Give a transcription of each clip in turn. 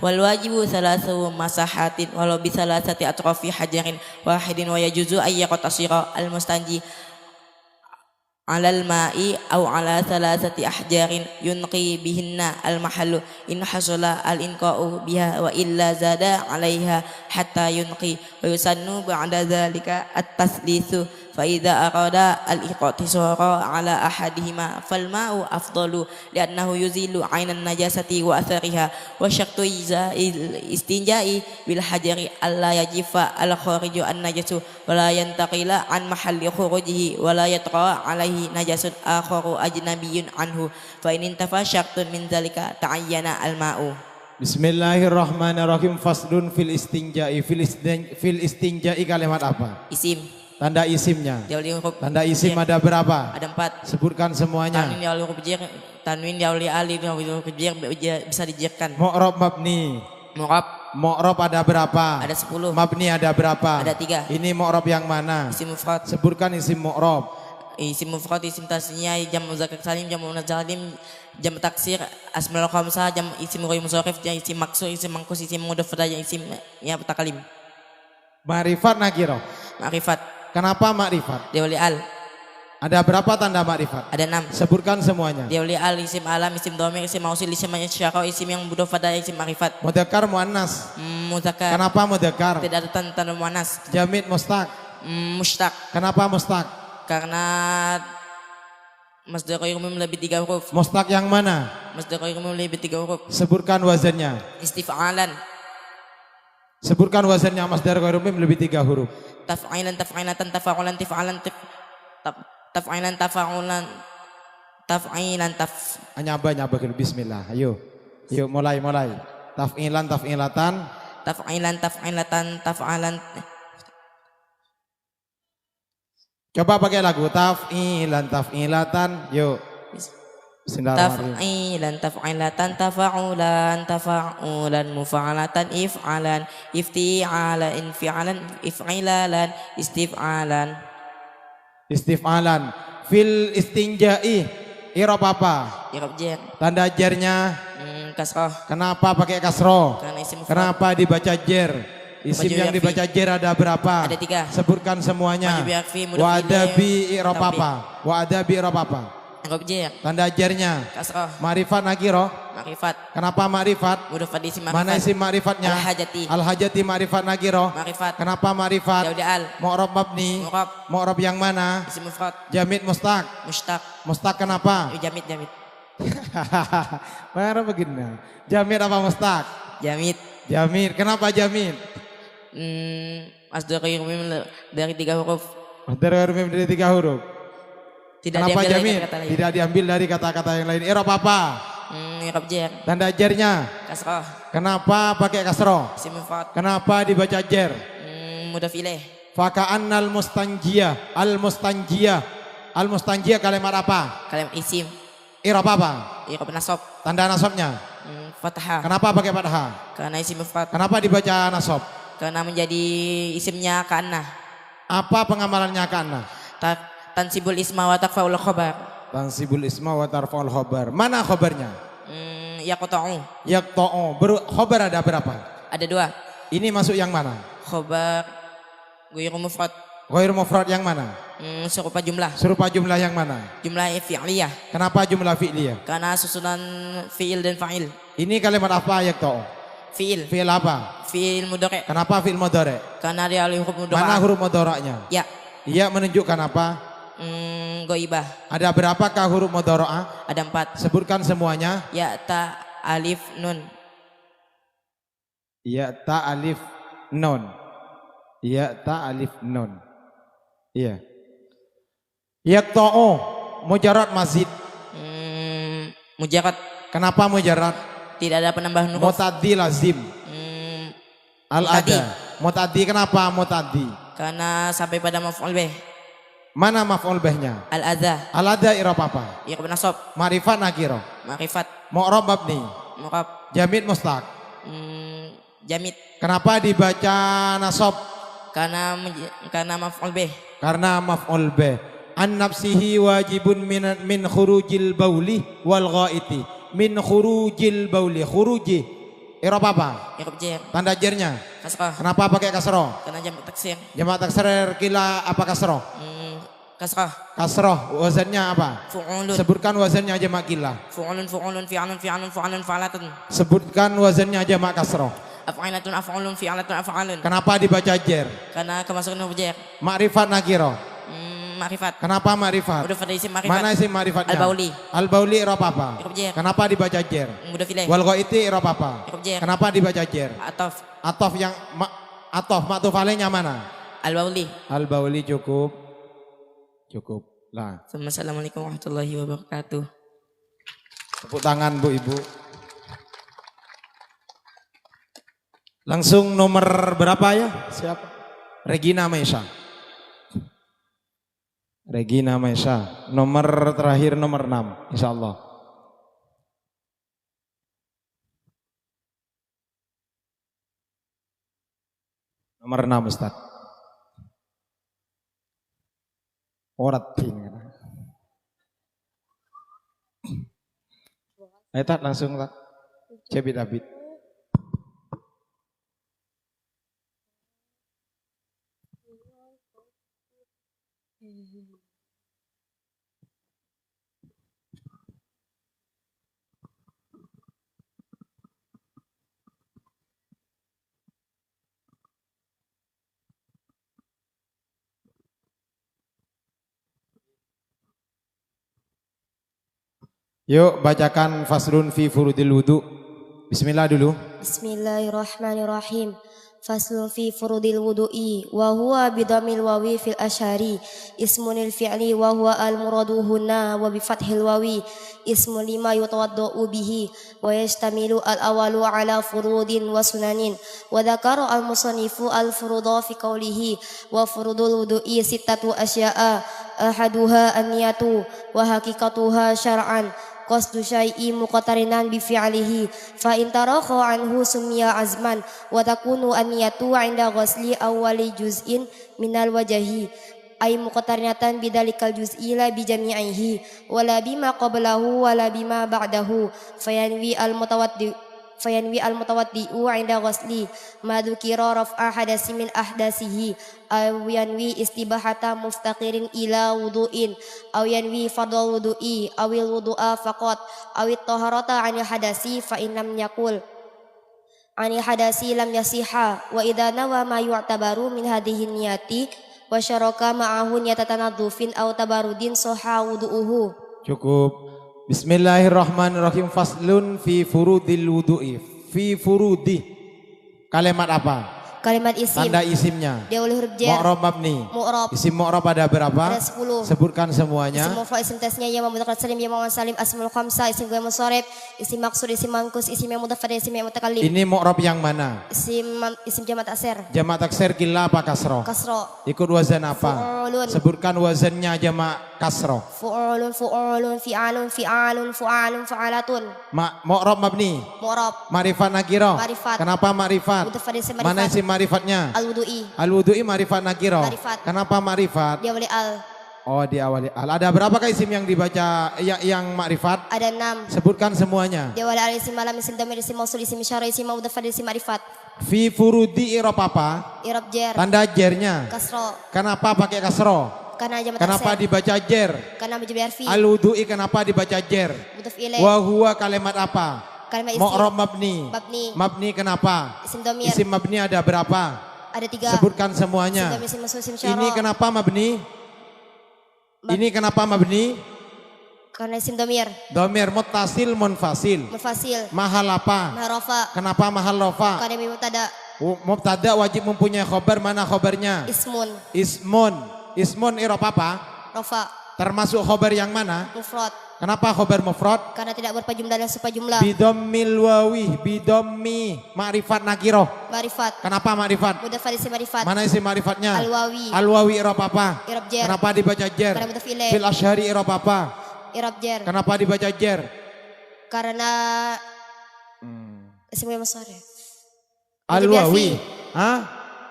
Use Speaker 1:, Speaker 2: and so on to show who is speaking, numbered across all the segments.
Speaker 1: wal wajibu salasu masahatin walau bisalasati atrafi hajarin wahidin wa yajuzu ayyaqtasira al mustanji alal ma'i au ala salasati ahjarin yunqi bihinna al mahallu in hasala al inqa'u biha wa illa zada alaiha hatta yunqi wa yusannu ba'da dhalika at taslisu fa idza arada al iqtisara ala ahadihima fal ma'u afdalu li'annahu yuzilu 'ainan najasati wa athariha wa syaqtu istinja'i bil hajari alla yajifa al khariju an najasu wa la yantaqila an mahalli khurujihi wa la yatra 'alaihi najasun akharu ajnabiyyun anhu fa in intafa syaqtun min zalika ta'ayyana al ma'u.
Speaker 2: Bismillahirrahmanirrahim. Fasdun fil istinja'i. Fil istinja'i kalimat apa?
Speaker 1: Isim.
Speaker 2: Tanda isimnya. Tanda isim
Speaker 1: Jer.
Speaker 2: ada berapa?
Speaker 1: Ada 4.
Speaker 2: Sebutkan semuanya.
Speaker 1: Tanwin ya huruf jer, tanwin ya alif huruf jer bisa dijerkan.
Speaker 2: Mu'rab mabni.
Speaker 1: Mu'rab
Speaker 2: Mu'rab ada berapa?
Speaker 1: ada 10.
Speaker 2: Mabni ada berapa?
Speaker 1: Ada 3.
Speaker 2: Ini mu'rab yang mana?
Speaker 1: Isim mufrad.
Speaker 2: Sebutkan isim mu'rab.
Speaker 1: Isim mufrad, isim tasniah, jam muzakkar salim, jam muannas salim, jam taksir, asmaul khamsah, jam isim ghair musharraf, jam isim maksur, isim mangkus, isim mudhaf, jam isim ya mutakalim.
Speaker 2: Ma'rifat nakirah.
Speaker 1: Ma'rifat
Speaker 2: Kenapa ma'rifat?
Speaker 1: diawali al.
Speaker 2: Ada berapa tanda ma'rifat?
Speaker 1: Ada 6.
Speaker 2: Sebutkan semuanya.
Speaker 1: Diawali al, isim alam, isim dhamir, isim mausul, isim isyara, isim yang mudhaf, isim ma'rifat.
Speaker 2: Mudzakkar muannas.
Speaker 1: Muzakkar.
Speaker 2: Kenapa mudzakkar?
Speaker 1: Tidak ada tanda muannas.
Speaker 2: Jamid mustaq.
Speaker 1: Mustaq
Speaker 2: Kenapa mustaq?
Speaker 1: karena masdar ghair mim lebih 3 huruf.
Speaker 2: Mustaq yang mana?
Speaker 1: Masdar ghair mim lebih 3 huruf.
Speaker 2: Sebutkan wazannya.
Speaker 1: Istif'alan,
Speaker 2: Sebutkan wazannya masdar ghair mim lebih 3 huruf.
Speaker 1: taf'ilan, taf'ilatan, tafa'ulan, tif'alan, taf'ilan, tafa'ulan, taf'ilan,
Speaker 2: Nyaba dulu. Bismillah. Ayo. Yuk mulai. Taf'ilan, taf'ilatan.
Speaker 1: taf'ilan, taf'ilatan, taf'alan.
Speaker 2: Coba pakai lagu. Taf'ilan, taf'ilatan. Yuk. Bismillahirrahmanirrahim.
Speaker 1: Taf'ilan, taf'ilatan, tafa'ulan, tafa'ulan, mufa'alatan, if'alan, ifti'alan, infi'alan, if'ilalan, istif'alan.
Speaker 2: Istif'alan. Fil istinja'i. I'rab apa?
Speaker 1: I'rab jer.
Speaker 2: Tanda jernya.
Speaker 1: Kasrah
Speaker 2: Kenapa pakai kasroh?
Speaker 1: karena isim mufrad.
Speaker 2: Kenapa dibaca jer? Isim
Speaker 1: Wajib
Speaker 2: yang
Speaker 1: yakfi.
Speaker 2: dibaca jer ada berapa?
Speaker 1: Ada 3.
Speaker 2: Sebutkan semuanya.
Speaker 1: Wajib yakfi, mudhaf
Speaker 2: Wa ada
Speaker 1: ilaih,
Speaker 2: bi i'rab
Speaker 1: tanbih.
Speaker 2: apa? Wa ada bi i'rab apa?
Speaker 1: I'rab jer.
Speaker 2: Tanda jernya.
Speaker 1: Kasrah,
Speaker 2: Ma'rifat nakirah.
Speaker 1: ma'rifat,
Speaker 2: Kenapa ma'rifat?
Speaker 1: mudhaf isim ma'rifat.
Speaker 2: Mana isim ma'rifatnya?
Speaker 1: Al-hajati.
Speaker 2: Al-hajati ma'rifat nakirah.
Speaker 1: Ma'rifat.
Speaker 2: Kenapa ma'rifat?
Speaker 1: Diawali al.
Speaker 2: Mu'rab mabni.
Speaker 1: Mu'rab,
Speaker 2: Mu'rab yang mana?
Speaker 1: isim mufrad.
Speaker 2: Jamid mustaq.
Speaker 1: Mushtaq.
Speaker 2: Mustaq kenapa?
Speaker 1: Jamid, jamid.
Speaker 2: Mana begini? Jamid apa mustaq?
Speaker 1: Jamid.
Speaker 2: Jamid. Kenapa jamid?
Speaker 1: Masdar ghair mim dari 3 huruf.
Speaker 2: Masdar ghair mim dari 3 huruf.
Speaker 1: Tidak
Speaker 2: Kenapa
Speaker 1: diambil dari
Speaker 2: jamid?
Speaker 1: kata-kata lain.
Speaker 2: Tidak diambil dari kata-kata yang lain. I'rab apa?
Speaker 1: I'rab jer.
Speaker 2: Tanda jernya.
Speaker 1: Kasrah,
Speaker 2: Kenapa pakai kasroh?
Speaker 1: isim mufrad.
Speaker 2: Kenapa dibaca jer?
Speaker 1: Mudhaf ilaih.
Speaker 2: Faka'annal mustanjiyah. Al-mustanjiyah. Al-mustanjiyah kalimat apa?
Speaker 1: Kalim isim.
Speaker 2: I'rab apa?
Speaker 1: I'rab nasab.
Speaker 2: Tanda nasabnya.
Speaker 1: Fathah.
Speaker 2: Kenapa pakai fathah?
Speaker 1: Karena isim mufrad.
Speaker 2: Kenapa dibaca nasab?
Speaker 1: Karena menjadi isimnya ka'anna.
Speaker 2: Apa pengamalannya kana?
Speaker 1: Tansibul isma wa takfaul khabar.
Speaker 2: Tansibul isma wa tarfa'ul khobar. Mana khobarnya?
Speaker 1: Yaqta'u.
Speaker 2: Yaqta'u. Khobar ada berapa?
Speaker 1: Ada 2.
Speaker 2: Ini masuk yang mana?
Speaker 1: Khabar ghairu mufrad.
Speaker 2: Ghair mufrad yang mana?
Speaker 1: Serupa jumlah.
Speaker 2: Serupa jumlah yang mana?
Speaker 1: Jumlah fi'liyah.
Speaker 2: Kenapa jumlah fi'liyah?
Speaker 1: Karena susunan fi'il dan fa'il.
Speaker 2: Ini kalimat apa yaqta'u?
Speaker 1: Fi'il.
Speaker 2: Fi'il apa?
Speaker 1: Fi'il mudhari'.
Speaker 2: Kenapa fi'il mudhari'?
Speaker 1: Karena dia alih huruf
Speaker 2: Mana
Speaker 1: mudhari'.
Speaker 2: huruf mudhari'nya?
Speaker 1: Ya.
Speaker 2: Iya menunjukkan apa?
Speaker 1: Ghaibah.
Speaker 2: Ada berapakah huruf mudhari'ah?
Speaker 1: Ada 4.
Speaker 2: Sebutkan semuanya.
Speaker 1: Ya, ta, alif, nun.
Speaker 2: Ya, ta, alif, nun. Ya, ta, alif, nun. Iya. Yaqta'u. Mujarrad mazid.
Speaker 1: Mujarrad.
Speaker 2: Kenapa mujarrad?
Speaker 1: Tidak ada penambahan huruf.
Speaker 2: Mutaddi lazim.
Speaker 1: Mutaddi.
Speaker 2: Al-ada. Mutaddi kenapa mutaddi?
Speaker 1: Karena sampai pada maf'ul bih.
Speaker 2: Mana maf'ul bihnya?
Speaker 1: Al-adha.
Speaker 2: Al-ada i'rab apa?
Speaker 1: I'rab nasab.
Speaker 2: Ma'rifat nakirah.
Speaker 1: Ma'rifat.
Speaker 2: Mu'rab mabni.
Speaker 1: Mu'rab.
Speaker 2: Jamid mustaq.
Speaker 1: Jamid.
Speaker 2: Kenapa dibaca nasab?
Speaker 1: Karena maf'ul bih.
Speaker 2: Karena maf'ul bih. An nafsihi wajibun min khurujil bauli wal ghaiti. Min khurujil bauli. Khuruji. I'rab apa?
Speaker 1: i'rab jar,
Speaker 2: Tanda jernya.
Speaker 1: kasrah,
Speaker 2: Kenapa pakai kasroh?
Speaker 1: karena jamak taksir.
Speaker 2: Jamak taksir kila apa kasroh?
Speaker 1: Kasrah,
Speaker 2: Kasroh wazannya apa?
Speaker 1: fu'ulun,
Speaker 2: Sebutkan wazannya jamak kila.
Speaker 1: fu'ulun, fu'ulun, fi'alun, fi'alun, fu'alun, fa'alatun.
Speaker 2: Sebutkan wazannya jamak kasroh.
Speaker 1: Af'ilatun, af'ulun, fi'alatun, af'alun.
Speaker 2: Kenapa dibaca jer?
Speaker 1: Karena kemasukan huruf jar.
Speaker 2: Makrifat nakiro.
Speaker 1: Ma'rifat.
Speaker 2: Kenapa makrifat?
Speaker 1: Mudhaf pada isim ma'rifat.
Speaker 2: Mana isim makrifatnya?
Speaker 1: Al-Bauli.
Speaker 2: Al-Bauli i'rab apa?
Speaker 1: I'rab jer.
Speaker 2: Kenapa dibaca jer?
Speaker 1: Mudhaf ilaih.
Speaker 2: Wal ghaiti i'rab apa?
Speaker 1: I'rab jer.
Speaker 2: Kenapa dibaca jer?
Speaker 1: Ataf.
Speaker 2: Atof yang atof maktuf alaihnya mana?
Speaker 1: Al-Bauli.
Speaker 2: Al-Bauli cukup. Cukup. Lah,
Speaker 1: Assalamualaikum warahmatullahi wabarakatuh.
Speaker 2: tepuk tangan Bu Ibu. Langsung nomor berapa ya? Siapa? Regina Maisha. Regina Maisha. Nomor terakhir nomor 6, insyaallah. Nomor 6 Ustaz. Oratin. Ayo tak langsung tak. Cebi David. Yuk bacakan faslun fi furudil wudu. Bismillah dulu.
Speaker 3: Bismillahirrahmanirrahim. Faslun fi furudil wudu'i wa huwa bidhamil wawi fil asyari ismunil fi'li wa huwa al muraduhunna wa bi fathil wawi ismu lima yutawaddau bihi wa yastamilu al awalu ala furudin wa sunanin wa dzakara al musannifu al furuda fi qawlihi wa furudul wudu'i sittatu asya'a ahaduha an-niyatu wa haqiqatuha syar'an qasdu syai'i muqtarinan bi fi'lihi fa in tarakha anhu summiya azman wa takunu an-niyatu 'inda ghusli awwali juz'in minal wajhi ay muqtarinatan bidalikal juz'i la bi jami'ihi wala bima qablahu wala bima ba'dahu fayanwi al-mutawaddi'u 'inda ghusli ma dzukira raf'a hadasi min ahdasihi aw yanwi istibahata muftaqirin ila wudu'in aw yanwi fardhu wudu'i awil wudu'a faqat awit taharata 'anil hadasi fa in lam yakul 'anil hadasi lam yasiha wa idza nawa ma yu'tabaru min hadhihi niyati wa syaraka ma'ahu niyatatanadzufin aw tabarudin sahha wudu'uhu.
Speaker 2: Cukup. Bismillahirrahmanirrahim. Faslun fi furudil wudu'i. Fi furudi. Kalimat apa?
Speaker 3: Kalimat isim.
Speaker 2: Tanda isimnya.
Speaker 3: Dia oleh huruf jar.
Speaker 2: Mu'rab mabni.
Speaker 3: Mu'rab.
Speaker 2: Isim mu'rab ada berapa?
Speaker 3: Ada 10.
Speaker 2: Sebutkan semuanya.
Speaker 3: Isim mufrad, isim tasnya, ya mudzakkar salim, ya muannas salim, asmaul khamsah, isim ghair musharraf, isim maksud, isim manqus, isim yang mudhaf, isim yang mutakallim.
Speaker 2: Ini mu'rab yang mana?
Speaker 3: Isim jamak taksir.
Speaker 2: Jamak taksir kila apa kasroh?
Speaker 3: Kasra.
Speaker 2: Ikut wazan apa?
Speaker 3: Fu'ulun.
Speaker 2: Sebutkan wazannya jamak kasroh.
Speaker 3: Fu'ulun, fu'ulun, fi'alun, fi'alun, fu'alun, fa'alatun.
Speaker 2: Mu'rab mabni.
Speaker 3: Mu'rab.
Speaker 2: Ma'rifat nakiro.
Speaker 3: Ma'rifat.
Speaker 2: Kenapa ma'rifat?
Speaker 3: Mudhaf, isim
Speaker 2: Mana
Speaker 3: ma'rifat.
Speaker 2: isim ma'rifatnya?
Speaker 3: Al-wudu'i.
Speaker 2: Al-wudu'i ma'rifat nakiro.
Speaker 3: Ma'rifat.
Speaker 2: Kenapa ma'rifat?
Speaker 3: Dia oleh al.
Speaker 2: Oh, di awal al. Ada berapakah isim yang dibaca yang ma'rifat?
Speaker 3: Ada 6.
Speaker 2: Sebutkan semuanya.
Speaker 3: Dia oleh al, isim malam, isim damir, isim mausul, isim isyarah, isim mudhaf, isim ma'rifat.
Speaker 2: Fi furudi i'rab apa?
Speaker 3: I'rab jar.
Speaker 2: Tanda jernya.
Speaker 3: Kasra.
Speaker 2: Kenapa pakai kasroh?
Speaker 3: Karena jamak
Speaker 2: Kenapa
Speaker 3: taksir.
Speaker 2: dibaca jer?
Speaker 3: Karena menjadi harfi.
Speaker 2: Al-wudu'i kenapa dibaca jer?
Speaker 3: Mudhaf ilaih.
Speaker 2: Wa huwa kalimat apa?
Speaker 3: Kalimat isim.
Speaker 2: Mu'rab mabni.
Speaker 3: Mabni.
Speaker 2: Mabni kenapa?
Speaker 3: Isim dhamir.
Speaker 2: Isim mabni ada berapa?
Speaker 3: Ada 3.
Speaker 2: Sebutkan
Speaker 3: Isim
Speaker 2: semuanya.
Speaker 3: dhamir, isim mausul, isim isyarah.
Speaker 2: Ini kenapa mabni? Ini kenapa mabni?
Speaker 3: Karena isim dhamir.
Speaker 2: Dhamir muttasil munfasil.
Speaker 3: Mufasil.
Speaker 2: Mahal apa?
Speaker 3: Mahrafa.
Speaker 2: Kenapa mahal rofa?
Speaker 3: Karena mubtada.
Speaker 2: Mubtada wajib mempunyai khobar. Mana khobarnya?
Speaker 3: Ismun.
Speaker 2: Ismun. Ismun i'rab apa?
Speaker 3: Rafa.
Speaker 2: Termasuk khobar yang mana?
Speaker 3: Mufrad.
Speaker 2: Kenapa khobar mufrad?
Speaker 3: Karena tidak berpajumlah dan supajumlah.
Speaker 2: Bidommil wawi, bidommi ma'rifat nakiroh.
Speaker 3: Ma'rifat.
Speaker 2: Kenapa ma'rifat?
Speaker 3: Mudhaf isim ma'rifat.
Speaker 2: Mana isi ma'rifatnya?
Speaker 3: Al-wawi.
Speaker 2: Al-wawi i'rab apa?
Speaker 3: I'rab jar.
Speaker 2: Kenapa dibaca jer?
Speaker 3: Karena mudhaf ilaih.
Speaker 2: Fil asyhari i'rab apa?
Speaker 3: I'rab jar.
Speaker 2: Kenapa dibaca jer?
Speaker 3: Karena isim ghair musharraf.
Speaker 2: Al-wawi. Hah?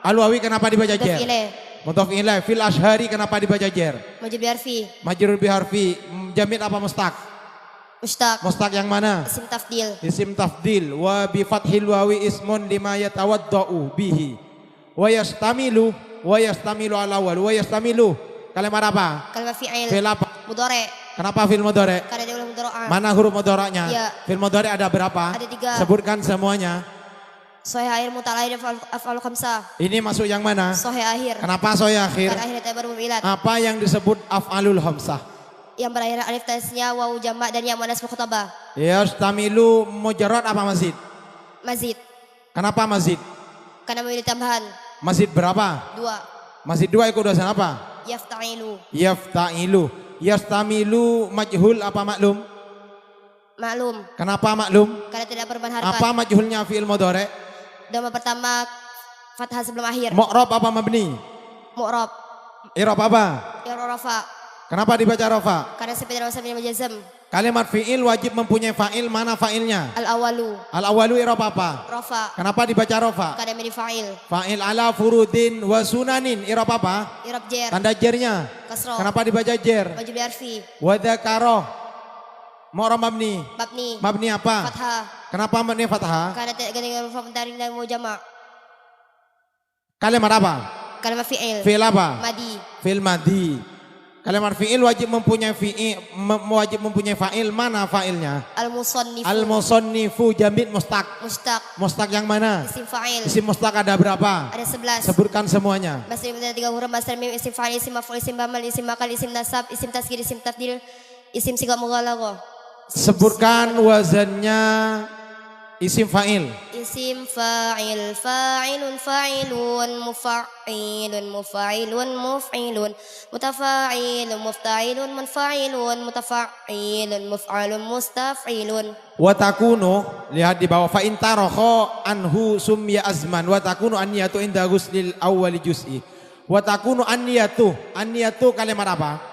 Speaker 2: Al-wawi kenapa dibaca
Speaker 3: Mudhaf
Speaker 2: jer?
Speaker 3: ilaih.
Speaker 2: Mudhaf ilaih. Fil asyhari kenapa dibaca jer?
Speaker 3: Majrur bi harfi.
Speaker 2: Majrur bi harfi. Jamid apa mustaq?
Speaker 3: Mushtaq.
Speaker 2: Mustaq yang mana?
Speaker 3: Isim tafdil.
Speaker 2: Isim tafdil. Wa bi fathil wawi ismun lima yatawaddau bihi. Wa yastamilu ala awal. Wa yastamilu kalimat apa?
Speaker 3: Kalimat fi'il.
Speaker 2: Fi'il apa?
Speaker 3: Mudhari.
Speaker 2: Kenapa fil mudhari?
Speaker 3: Karena dia ulah mudhari'ah.
Speaker 2: Mana huruf mudhari'nya?
Speaker 3: Ya.
Speaker 2: Fil mudhari ada berapa?
Speaker 3: Ada 3.
Speaker 2: Sebutkan semuanya.
Speaker 3: Sahih akhir muta'alliq af'al khamsah.
Speaker 2: Ini masuk yang mana?
Speaker 3: Sahih akhir.
Speaker 2: Kenapa soy akhir?
Speaker 3: Karena akhirnya tabar mu'ilat.
Speaker 2: Apa yang disebut af'alul khamsah?
Speaker 3: Yang berakhir alif tasnya, wawu jamak dan yang muannas mukhatabah.
Speaker 2: Yastamilu mujarrad apa mazid?
Speaker 3: Mazid.
Speaker 2: Kenapa mazid?
Speaker 3: Karena memilih tambahan.
Speaker 2: Mazid berapa?
Speaker 3: 2.
Speaker 2: Mazid 2 ikut dosen apa?
Speaker 3: Yafta'ilu.
Speaker 2: Yafta'ilu. Yastamilu majhul apa maklum?
Speaker 3: Maklum.
Speaker 2: Kenapa maklum?
Speaker 3: Karena tidak berbahan harkat.
Speaker 2: Apa majhulnya fi'il mudhari?
Speaker 3: Dhamma pertama fathah sebelum akhir.
Speaker 2: Mu'rab apa mabni?
Speaker 3: Mu'rab.
Speaker 2: I'rab apa?
Speaker 3: I'rab rafa.
Speaker 2: Kenapa dibaca rafa?
Speaker 3: Karena seperti dalam sabda majazam.
Speaker 2: Kalimat fi'il wajib mempunyai fa'il, mana fa'ilnya?
Speaker 3: Al-awalu.
Speaker 2: Al-awalu i'rab apa?
Speaker 3: Rafa.
Speaker 2: Kenapa dibaca rafa?
Speaker 3: Karena menjadi fa'il.
Speaker 2: Fa'il ala furudin wa sunanin i'rab apa?
Speaker 3: I'rab jer.
Speaker 2: Tanda jernya.
Speaker 3: Kasroh.
Speaker 2: Kenapa dibaca jer?
Speaker 3: Wajib diarfi.
Speaker 2: Wa dzakaroh. Mu'rab mabni.
Speaker 3: Mabni.
Speaker 2: Mabni apa?
Speaker 3: Fathah.
Speaker 2: Kenapa mabni fathah?
Speaker 3: Karena tidak ganti dengan huruf mutarin dan mau jamak.
Speaker 2: Kalimat apa?
Speaker 3: Kalimat fi'il.
Speaker 2: Fi'il apa?
Speaker 3: Madi.
Speaker 2: Fi'il madi. Kalimat fi'il wajib mempunyai fa'il, mana fa'ilnya?
Speaker 3: Al-musannifu.
Speaker 2: Al-musannifu jamid mustaq.
Speaker 3: Mustaq.
Speaker 2: Mustaq yang mana?
Speaker 3: Isim fa'il.
Speaker 2: Isim mustaq ada berapa?
Speaker 3: Ada 11.
Speaker 2: Sebutkan semuanya.
Speaker 3: Masih ada 3 huruf masdar mim, isim fa'il, isim maf'ul, isim bamal, isim makal, isim nasab, isim tasghir, isim tafdil, isim sigah mughalaghah.
Speaker 2: Sebutkan wazannya isim fa'il.
Speaker 3: Isim fa'il, fa'ilun, fa'ilun, mufa'ilun, mufa'ilun, muf'ilun, mutafa'ilun, mufta'ilun, munfa'ilun, mutafa'ilun, muf'alun, mustaf'ilun.
Speaker 2: Wa takunu, lihat di bawah, fa in tarakha anhu sumya azman wa takunu anniyatu inda ghuslil awwali juz'i. Wa takunu anniyatu kalimat apa?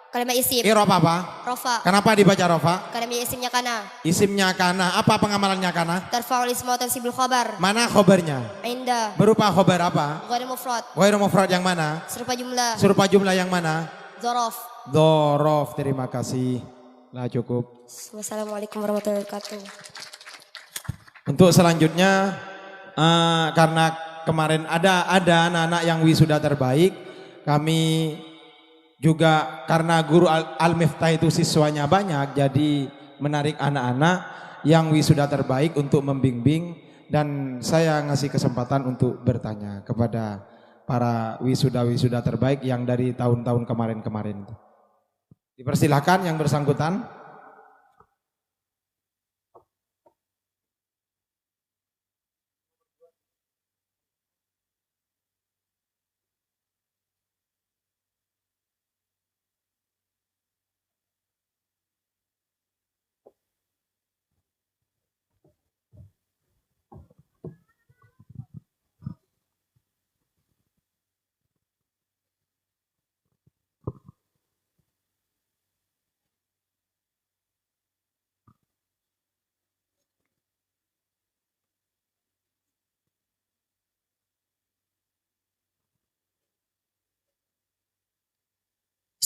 Speaker 3: Kalimat isim.
Speaker 2: I'rab apa?
Speaker 3: Rafa.
Speaker 2: Kenapa dibaca rafa?
Speaker 3: Karena isimnya kana.
Speaker 2: Isimnya kana. Apa pengamalannya kana?
Speaker 3: Tarfa'ul isma wa tansibul khabar.
Speaker 2: Mana khobarnya?
Speaker 3: Inda.
Speaker 2: Berupa khobar apa?
Speaker 3: Ghairu mufrad.
Speaker 2: Ghairu mufrad yang mana?
Speaker 3: Serupa jumlah.
Speaker 2: Serupa jumlah yang mana?
Speaker 3: Dzaraf.
Speaker 2: Dzaraf. Terima kasih. Lah cukup.
Speaker 3: Wassalamualaikum warahmatullahi wabarakatuh.
Speaker 2: Untuk selanjutnya karena kemarin ada anak-anak yang wisuda terbaik, kami juga karena guru Al-Miftah itu siswanya banyak, jadi menarik anak-anak yang wisuda terbaik untuk membimbing, dan saya ngasih kesempatan untuk bertanya kepada para wisuda-wisuda terbaik yang dari tahun-tahun kemarin-kemarin. Dipersilahkan yang bersangkutan.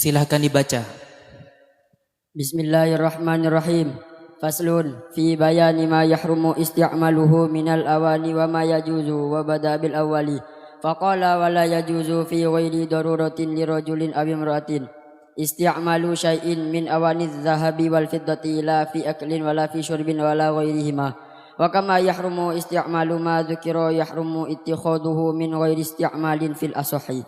Speaker 4: Silahkan dibaca.
Speaker 5: Bismillahirrahmanirrahim. Faslun fi bayani ma yahrumu isti'maluhu minal awani wa ma yajuzu wa bada bil awwali. Faqala wa la yajuzu fi ghairi daruratin li rajulin aw imra'atin isti'malu syai'in min awani adh-dhahabi wal fiddati la fi aklin wala fi syurbin wala ghairihima. Wa kama yahrumu isti'malu ma dzukira yahrumu ittikhaduhu min ghairi isti'malin fil asahi.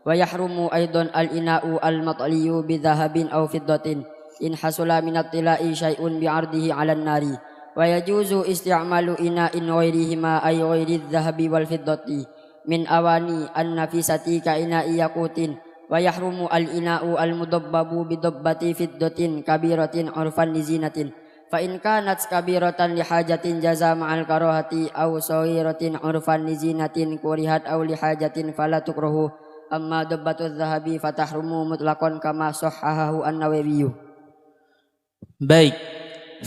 Speaker 5: Wa yahrumu aidan al-ina'u al-matliyu bi dhahabin aw fiddatin in hasula min at-tila'i syai'un bi 'ardihi 'alan nari. Wa yajuzu isti'malu ina'in ghairihima ay ghairi adh-dhahabi wal fiddati min awani an-nafisati ka ina'i yaqutin. Wa yahrumu al-ina'u al-mudabbabu bi dabbati fiddatin kabiratin 'urfan li zinatin. Fa in kanat kabiratan li hajatin jaza ma'al karahati aw saghiratin 'urfan li zinatin kurihat aw li hajatin fala tukrahu. Amma dabbatu adh-dhahabi fatahrumu mutlaqan kama sahhahahu an-Nawawi.
Speaker 4: Baik.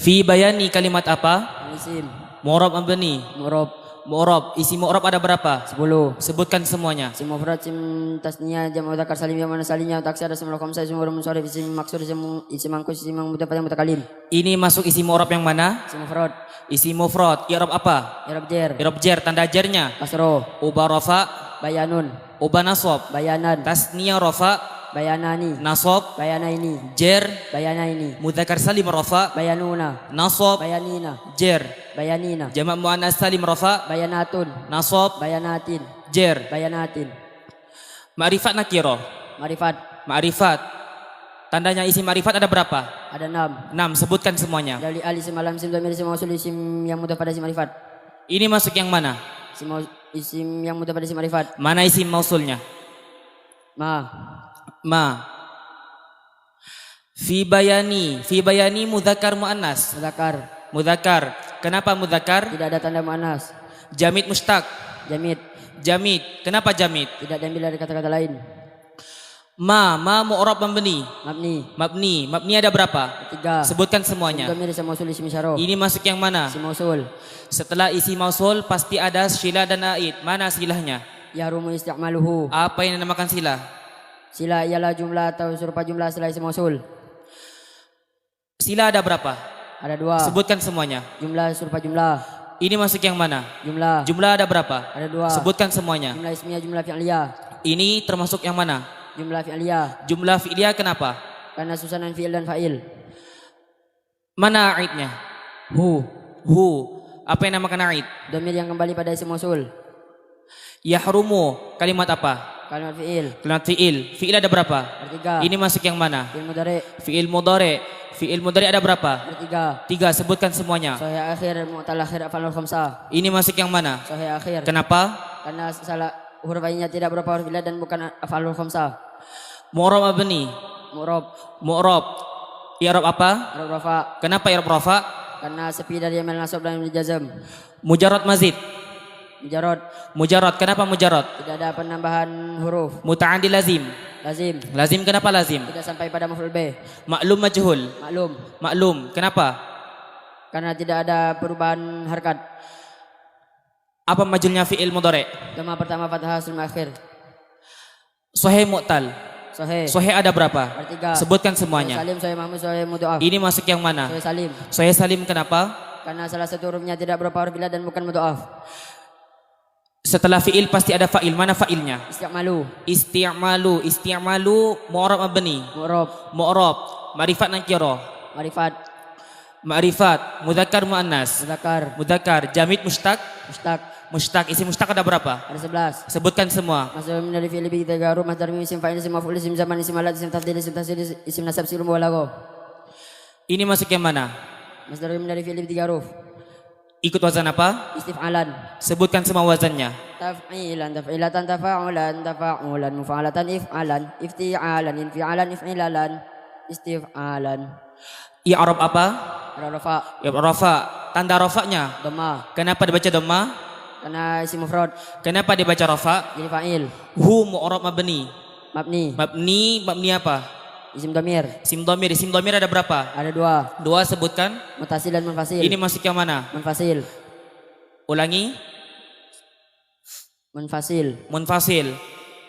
Speaker 4: Fi bayani kalimat apa?
Speaker 5: Isim.
Speaker 4: Mu'rab mabni.
Speaker 5: Murab.
Speaker 4: Mu'rab. Isim mu'rab ada berapa?
Speaker 5: 10.
Speaker 4: Sebutkan semuanya.
Speaker 5: Isim mufrad, isim tasniyah, jamak mudzakkar salim, yang mana salimnya, taksir, ada semua khamsah, isim murrab munsharif, isim maksud, isim mangkus, isim mutafaddal mutakalim.
Speaker 4: Ini masuk isim mu'rab yang mana?
Speaker 5: Isim mufrad,
Speaker 4: Isim mufrad. I'rab apa?
Speaker 5: i'rab jar,
Speaker 4: I'rab jar, tanda jarnya.
Speaker 5: kasroh,
Speaker 4: Uba rafa,
Speaker 5: bayanun,
Speaker 4: uba nasab.
Speaker 5: bayanan,
Speaker 4: Tasniyah rafa,
Speaker 5: bayanani,
Speaker 4: nasab,
Speaker 5: bayanaini,
Speaker 4: jar,
Speaker 5: bayanaini,
Speaker 4: mudzakkar salim rafa,
Speaker 5: bayanuna,
Speaker 4: nasab,
Speaker 5: bayanina,
Speaker 4: jar.
Speaker 5: bayanina,
Speaker 4: Jamak muannas salim rafa,
Speaker 5: bayanatun,
Speaker 4: nasab,
Speaker 5: bayanatin,
Speaker 4: jar.
Speaker 5: bayanatin,
Speaker 4: Ma'rifat nakirah.
Speaker 5: marifat,
Speaker 4: Ma'rifat. Tandanya isim ma'rifat ada berapa?
Speaker 5: ada 6.
Speaker 4: 6. Sebutkan semuanya.
Speaker 5: Dari al isim alam, isim dhamir, isim mausul, isim yang mudah pada isim marifat.
Speaker 4: Ini masuk yang mana?
Speaker 5: Isim yang mudah pada isim marifat.
Speaker 4: Mana isim mausulnya?
Speaker 5: Ma,
Speaker 4: Ma. Fi bayani mudzakkar muannas.
Speaker 5: mudzakkar,
Speaker 4: Mudzakkar. Kenapa mudzakkar?
Speaker 5: tidak ada tanda muannas.
Speaker 4: Jamid mustaq.
Speaker 5: Jamid,
Speaker 4: Jamid. Kenapa jamid?
Speaker 5: tidak diambil dari kata-kata lain.
Speaker 4: Ma mu'rab mabni. Mabni ada berapa?
Speaker 5: 3.
Speaker 4: Sebutkan semuanya.
Speaker 5: Dhamir, isim mausul, isim isyarah.
Speaker 4: Ini masuk yang mana?
Speaker 5: Isim mausul.
Speaker 4: Setelah isi mausul pasti ada sila dan aid. Mana silahnya?
Speaker 5: Yahrumu isti'maluhu.
Speaker 4: Apa yang dinamakan sila?
Speaker 5: Sila ialah jumlah atau serupa jumlah setelah isim mausul.
Speaker 4: Sila ada berapa?
Speaker 5: Ada 2.
Speaker 4: Sebutkan semuanya.
Speaker 5: Jumlah serupa jumlah.
Speaker 4: Ini masuk yang mana?
Speaker 5: Jumlah.
Speaker 4: Jumlah ada berapa?
Speaker 5: Ada 2.
Speaker 4: Sebutkan semuanya.
Speaker 5: Jumlah ismiyah, jumlah fi'liyah.
Speaker 4: Ini termasuk yang mana?
Speaker 5: Jumlah fi'liyah.
Speaker 4: Jumlah fi'liyah kenapa?
Speaker 5: Karena susunan fi'il dan fa'il.
Speaker 4: Mana aidnya?
Speaker 5: Hu.
Speaker 4: Hu. Apa yang namakan aid?
Speaker 5: Dhamir yang kembali pada isim mausul.
Speaker 4: Yahrumu. Kalimat apa?
Speaker 5: Kalimat fi'il.
Speaker 4: Kalimat fi'il. Fi'il ada berapa?
Speaker 5: Ada 3.
Speaker 4: Ini masuk yang mana?
Speaker 5: Fi'il mudhari.
Speaker 4: Fi'il mudhari. Fi'il mudhari ada berapa?
Speaker 5: Ada 3.
Speaker 4: 3. Sebutkan semuanya.
Speaker 5: Sahih akhir, mu'tal akhir, af'alul khamsah.
Speaker 4: Ini masuk yang mana?
Speaker 5: Sahih akhir.
Speaker 4: Kenapa?
Speaker 5: Karena salah huruf ainnya tidak berupa huruf ilah dan bukan af'alul khamsah.
Speaker 4: Mu'rab mabni.
Speaker 5: Mu'rab.
Speaker 4: Mu'rab. I'rab apa?
Speaker 5: Arab rafa.
Speaker 4: Kenapa i'rab rafa?
Speaker 5: Karena sepi dari amal nasab dan jazm.
Speaker 4: Mujarrad mazid.
Speaker 5: Mujarrad.
Speaker 4: Mujarrad. Kenapa mujarrad?
Speaker 5: Tidak ada penambahan huruf.
Speaker 4: Muta'addi lazim.
Speaker 5: Lazim.
Speaker 4: Lazim kenapa lazim?
Speaker 5: Tidak sampai pada maf'ul bih.
Speaker 4: Maklum majhul.
Speaker 5: Maklum.
Speaker 4: Maklum. Kenapa?
Speaker 5: Karena tidak ada perubahan harkat.
Speaker 4: Apa majhulnya fi'il mudhari?
Speaker 5: Dhamma pertama fathah, sulma akhir.
Speaker 4: Sahih mu'tal.
Speaker 5: Sahih.
Speaker 4: Sahih ada berapa?
Speaker 5: Ada 3.
Speaker 4: Sebutkan
Speaker 5: Sahih
Speaker 4: semuanya.
Speaker 5: salim, sahih mahmud, sahih mudha'af.
Speaker 4: Ini masuk yang mana?
Speaker 5: Sahih salim.
Speaker 4: Sahih salim kenapa?
Speaker 5: Karena salah satu hurufnya tidak berupa huruf ilah dan bukan mudha'af.
Speaker 4: Setelah fi'il pasti ada fa'il. Mana fa'ilnya?
Speaker 5: Isti'malu.
Speaker 4: Isti'malu. Isti'malu mu'rab mabni.
Speaker 5: Mu'rab.
Speaker 4: Mu'rab. Ma'rifat nakirah.
Speaker 5: Marifat.
Speaker 4: Ma'rifat. Mudzakkar muannas.
Speaker 5: Mudzakkar.
Speaker 4: Mudzakkar. Jamid mustaq.
Speaker 5: Mustaq.
Speaker 4: Mustaq. Isi mustaq ada berapa?
Speaker 5: Ada 11.
Speaker 4: Sebutkan semua.
Speaker 5: Masuk dari fi'il bi 3 huruf, masdar mim, isim fa'il, isim maf'ul, isim zaman, isim alat, isim tafdhil, isim tasdid, isim nasab, silum balagha.
Speaker 4: Ini masuk yang mana?
Speaker 5: Masdar mim dari fi'il bi 3 huruf.
Speaker 4: Ikut wazan apa?
Speaker 5: Istif'alan.
Speaker 4: Sebutkan semua wazannya.
Speaker 5: Taf'ilan, taf'ilatan, tafa'ulan, tafa'ulan, mufa'alatan, if'alan, ifti'alan, infi'alan, if'ilalan, istif'alan.
Speaker 4: I'rab apa?
Speaker 5: Rafa.
Speaker 4: I'rab rafa. Tanda rafanya.
Speaker 5: Dhamma.
Speaker 4: Kenapa dibaca dhamma?
Speaker 5: Karena isim mufrad.
Speaker 4: Kenapa dibaca rafa?
Speaker 5: Jadi fa'il.
Speaker 4: Hu mu'rab mabni.
Speaker 5: Mabni.
Speaker 4: Mabni apa?
Speaker 5: Isim dhamir.
Speaker 4: Isim dhamir. Isim dhamir ada berapa?
Speaker 5: Ada 2.
Speaker 4: 2 sebutkan.
Speaker 5: Mutasil dan munfasil.
Speaker 4: Ini masuk yang mana?
Speaker 5: Munfasil.
Speaker 4: Ulangi.
Speaker 5: Munfasil.
Speaker 4: Munfasil.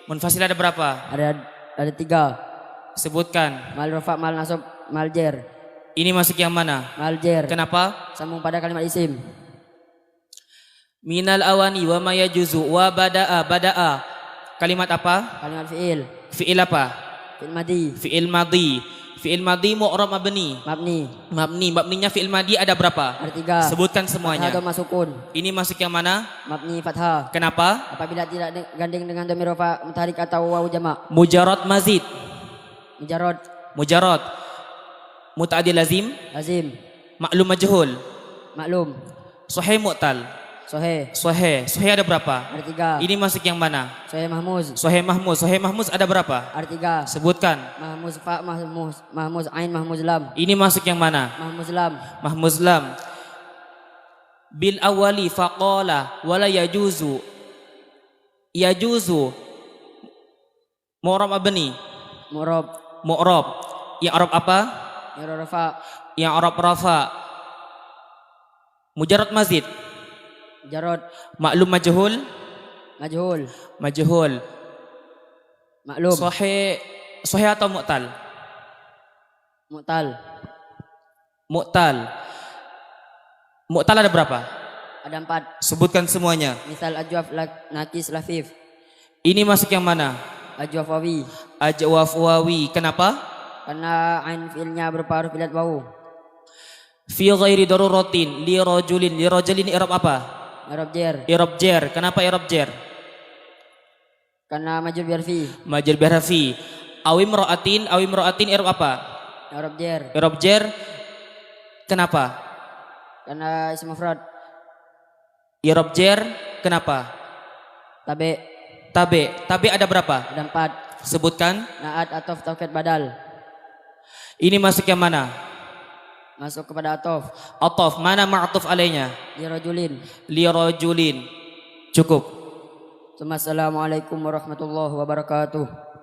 Speaker 4: Munfasil ada berapa?
Speaker 5: Ada 3.
Speaker 4: Sebutkan.
Speaker 5: Mal rafa, mal nasab, mal jar.
Speaker 4: Ini masuk yang mana?
Speaker 5: Mal jar.
Speaker 4: Kenapa?
Speaker 5: Sambung pada kalimat isim.
Speaker 4: Minal awani wa ma yajuzu wa bada'a. Kalimat apa?
Speaker 5: Kalimat fi'il.
Speaker 4: Fi'il apa?
Speaker 5: Fi'il madi.
Speaker 4: Fi'il madhi. Fi'il madhi mu'rab mabni.
Speaker 5: Mabni.
Speaker 4: Mabninya fi'il madhi ada berapa?
Speaker 5: Ada 3.
Speaker 4: Sebutkan
Speaker 5: Fathah
Speaker 4: semuanya.
Speaker 5: atau masukun.
Speaker 4: Ini masuk yang mana?
Speaker 5: Mabni fathah.
Speaker 4: Kenapa?
Speaker 5: Apabila tidak gandeng dengan dhamir rafa mutaharik atau wawu jamak.
Speaker 4: Mujarrad mazid.
Speaker 5: Mujarrad.
Speaker 4: Mujarrad. Muta'addi lazim.
Speaker 5: Lazim.
Speaker 4: Maklum majhul.
Speaker 5: Maklum.
Speaker 4: Sahih mu'tal.
Speaker 5: Sahih.
Speaker 4: Sahih ada berapa?
Speaker 5: Ada 3.
Speaker 4: Ini masuk yang mana?
Speaker 5: Sahih mahmuz.
Speaker 4: Sahih mahmuz. Sahih mahmuz ada berapa?
Speaker 5: Ada 3.
Speaker 4: Sebutkan.
Speaker 5: Mahmuz fa, mahmuz ain, mahmuz lam.
Speaker 4: Ini masuk yang mana?
Speaker 5: Mahmuz lam.
Speaker 4: Mahmuz lam. Bil awali faqala wala yajuzu. Yajuzu. Mu'rab mabni.
Speaker 5: Mu'rab.
Speaker 4: Mu'rab. I'rab apa?
Speaker 5: Rafa.
Speaker 4: I'rab rafa. Mujarrad mazid.
Speaker 5: Jarod.
Speaker 4: Maklum majhul.
Speaker 5: Majhul.
Speaker 4: Majhul.
Speaker 5: Maklum.
Speaker 4: Sahih atau mu'tal?
Speaker 5: Mu'tal.
Speaker 4: Mu'tal. Mu'tal ada berapa?
Speaker 5: Ada 4.
Speaker 4: Sebutkan semuanya.
Speaker 5: Misal ajwaf nakis lafif.
Speaker 4: Ini masuk yang mana?
Speaker 5: Ajwaf wawi.
Speaker 4: Ajwaf wawi. Kenapa?
Speaker 5: Karena ain fi'ilnya berupa huruf ilat wawu.
Speaker 4: Fi ghairi daruratin li rajulin. Li rajulin i'rab apa?
Speaker 5: I'rab jer.
Speaker 4: I'rab jer. Kenapa i'rab jer?
Speaker 5: Karena majul biarfi.
Speaker 4: Majul bihrafi. Awim ro'atin i'rab apa?
Speaker 5: I'rab jer.
Speaker 4: I'rab jer. Kenapa?
Speaker 5: Karena isim mufrad.
Speaker 4: I'rab jer. Kenapa? Tabe ada berapa?
Speaker 5: Ada 4.
Speaker 4: Sebutkan.
Speaker 5: Naat atof taukid badal.
Speaker 4: Ini masuk yang mana?
Speaker 5: Masuk kepada atof.
Speaker 4: Atof. Mana ma'atuf alainya?
Speaker 5: Li rajulin.
Speaker 4: Li rajulin. Cukup.
Speaker 5: Assalamualaikum warahmatullahi wabarakatuh.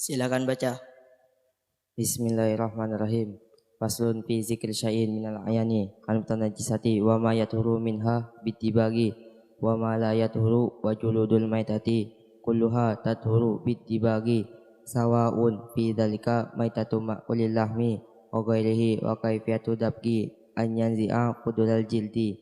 Speaker 1: Silakan baca.
Speaker 6: Bismillahirrahmanirrahim. Faslun fi zikri syai'in minal ayani al-mutanajjisati wa ma yatuhuru minha bitibagi wa ma la yatuhuru wa juludul maitati kulluha tatuhuru bitibagi sawaun fi dhalika maitatu ma'kulil lahmi wa ghairihi wa kaifiyatu dabgi an yanzi'a qudulal jildi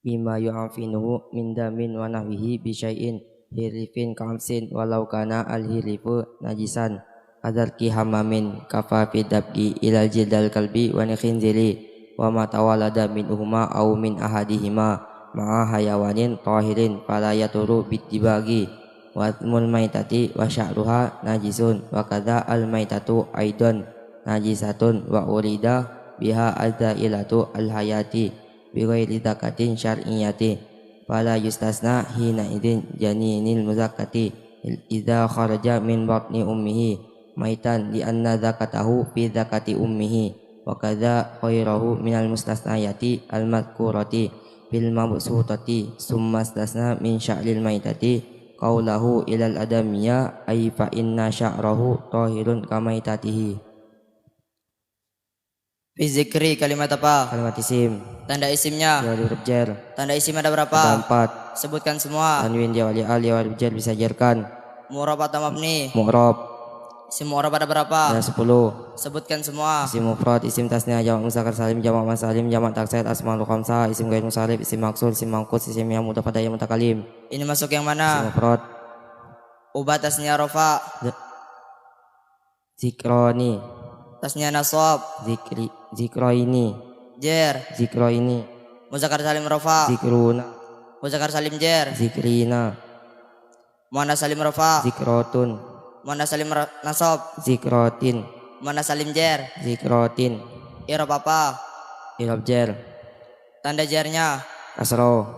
Speaker 6: bima yu'afinuhu min damin wa nahwihi bi syai'in hirifin kamsin walau kana al-hirifu najisan adarki hamamin kafa fi dabgi ilal jildal kalbi wa nikhinzili wa ma tawalada min uhuma au min ahadihima ma'a hayawanin tahirin fala yaturu bitibagi wa atmul maitati wa sya'ruha najisun wa kadha al maitatu aidan najisatun wa urida biha al-dailatu al-hayati bi ghairi zakatin syar'iyyati fala yustasna hina idin janinil muzakkati idza kharaja min batni ummihi maitan li anna zakatahu fi zakati ummihi wa kadza khairahu minal mustasnayati al madhkurati bil mabsutati summa istasna min sya'lil maitati qaulahu ilal adamiyya ay fa inna sya'rahu tahirun kamaitatihi.
Speaker 1: Fi zikri kalimat apa?
Speaker 6: Kalimat isim.
Speaker 1: Tanda isimnya.
Speaker 6: Ya huruf jar.
Speaker 1: Tanda isim ada berapa?
Speaker 6: Ada 4.
Speaker 1: Sebutkan semua.
Speaker 6: Tanwin dia wali al ya huruf jar bisa jarkan.
Speaker 1: Mu'rab atau mabni?
Speaker 6: Mu'rab.
Speaker 1: Isim mu'rab ada berapa?
Speaker 6: Ada 10.
Speaker 1: Sebutkan semua.
Speaker 6: Isim mufrad, isim tasniah, jamak muzakkar salim, jamak masalim, jamak taksir, asmaul khamsah, isim ghair musarif, isim maksur, isim mangkus, isim yang mudhaf yang mutakalim.
Speaker 1: Ini masuk yang
Speaker 6: Isim
Speaker 1: mana?
Speaker 6: mufrad.
Speaker 1: Ubah tasnya rofa.
Speaker 6: Zikroni.
Speaker 1: Tasnya nasab.
Speaker 6: Zikro ini.
Speaker 1: Jer.
Speaker 6: Zikro ini.
Speaker 1: Muzakkar salim rofa.
Speaker 6: Zikruna.
Speaker 1: Muzakkar salim jer.
Speaker 6: Zikrina.
Speaker 1: Muannas salim rofa.
Speaker 6: Zikrotun.
Speaker 1: Muannas salim nasab.
Speaker 6: Zikrotin.
Speaker 1: Muannas salim jer.
Speaker 6: Zikrotin.
Speaker 1: I'rab apa?
Speaker 6: I'rab jar.
Speaker 1: Tanda jernya.
Speaker 6: Kasro.